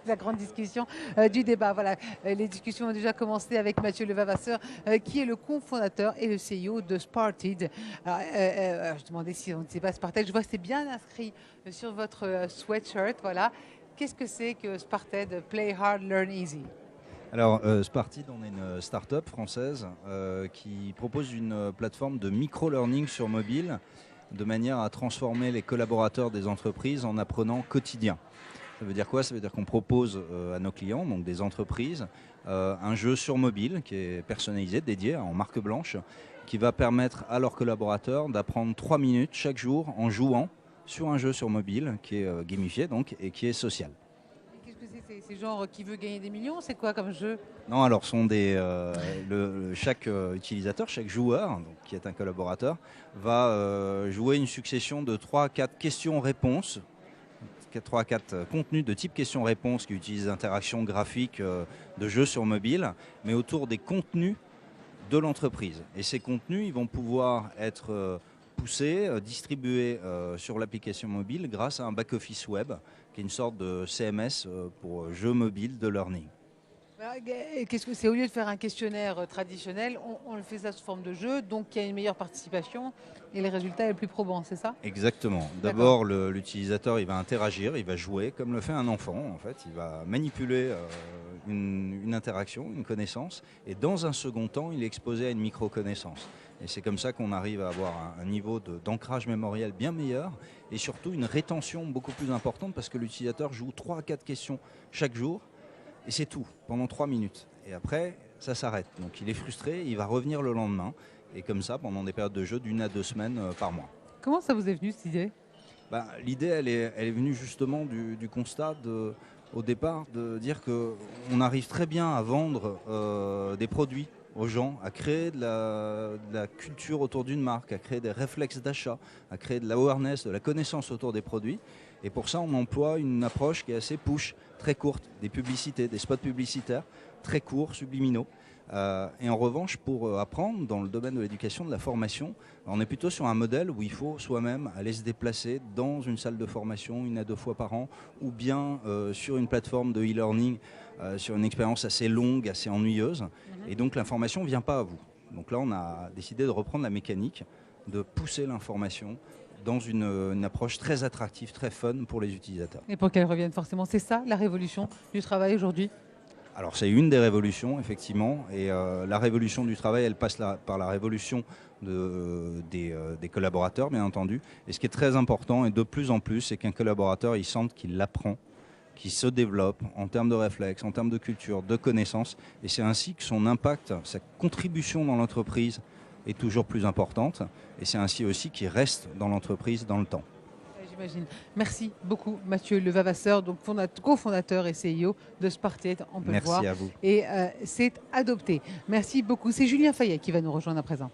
La grande discussion du débat. Voilà, les discussions ont déjà commencé avec Mathieu Levavasseur, qui est le cofondateur et le CEO de Sparted. Alors, je demandais si on ne sait pas Sparted. Je vois que c'est bien inscrit sur votre sweatshirt. Voilà. Qu'est-ce que c'est que Sparted Play Hard, Learn Easy? Alors, Sparted, on est une start-up française qui propose une plateforme de micro-learning sur mobile de manière à transformer les collaborateurs des entreprises en apprenants quotidiens. Ça veut dire quoi? Ça veut dire qu'on propose à nos clients, donc des entreprises, un jeu sur mobile qui est personnalisé, dédié en marque blanche, qui va permettre à leurs collaborateurs d'apprendre 3 minutes chaque jour en jouant sur un jeu sur mobile qui est gamifié donc, et qui est social. Qu'est-ce que c'est? C'est genre qui veut gagner des millions? C'est quoi comme jeu? Non, alors chaque utilisateur, chaque joueur, donc, qui est un collaborateur, va jouer une succession de 3 à 4 questions-réponses, 3 à 4 contenus de type questions-réponses qui utilisent l'interaction graphique de jeux sur mobile, mais autour des contenus de l'entreprise. Et ces contenus, ils vont pouvoir être poussés, distribués sur l'application mobile grâce à un back-office web, qui est une sorte de CMS pour jeux mobiles de learning. Qu'est-ce que c'est? Au lieu de faire un questionnaire traditionnel, on le fait ça sous forme de jeu, donc il y a une meilleure participation et le résultat est plus probant, c'est ça? Exactement. D'accord. D'abord, l'utilisateur, il va interagir, il va jouer comme le fait un enfant. En fait, il va manipuler une interaction, une connaissance, et dans un second temps, il est exposé à une micro-connaissance. Et c'est comme ça qu'on arrive à avoir un niveau d'ancrage mémoriel bien meilleur et surtout une rétention beaucoup plus importante parce que l'utilisateur joue 3 à 4 questions chaque jour et c'est tout, pendant 3 minutes. Et après, ça s'arrête. Donc il est frustré, il va revenir le lendemain et comme ça pendant des périodes de jeu d'1 à 2 semaines par mois. Comment ça vous est venu cette idée? L'idée, elle est venue justement du constat au départ de dire qu'on arrive très bien à vendre des produits aux gens, à créer de la culture autour d'une marque, à créer des réflexes d'achat, à créer de l'awareness, de la connaissance autour des produits. Et pour ça, on emploie une approche qui est assez push, très courte, des publicités, des spots publicitaires, très courts, subliminaux. Et en revanche, pour apprendre dans le domaine de l'éducation, de la formation, on est plutôt sur un modèle où il faut soi-même aller se déplacer dans une salle de formation 1 à 2 fois par an ou bien sur une plateforme de e-learning sur une expérience assez longue, assez ennuyeuse. Et donc l'information ne vient pas à vous. Donc là, on a décidé de reprendre la mécanique, de pousser l'information dans une approche très attractive, très fun pour les utilisateurs. Et pour qu'elle revienne forcément, c'est ça la révolution du travail aujourd'hui? Alors c'est une des révolutions, effectivement, et la révolution du travail, elle passe par la révolution des collaborateurs, bien entendu. Et ce qui est très important, et de plus en plus, c'est qu'un collaborateur, il sente qu'il apprend, qu'il se développe en termes de réflexes, en termes de culture, de connaissances. Et c'est ainsi que son impact, sa contribution dans l'entreprise est toujours plus importante. Et c'est ainsi aussi qu'il reste dans l'entreprise dans le temps. J'imagine. Merci beaucoup Mathieu Levavasseur, donc cofondateur et CEO de Sparted, on peut le voir. Merci à vous. Et c'est adopté. Merci beaucoup. C'est Julien Fayet qui va nous rejoindre à présent.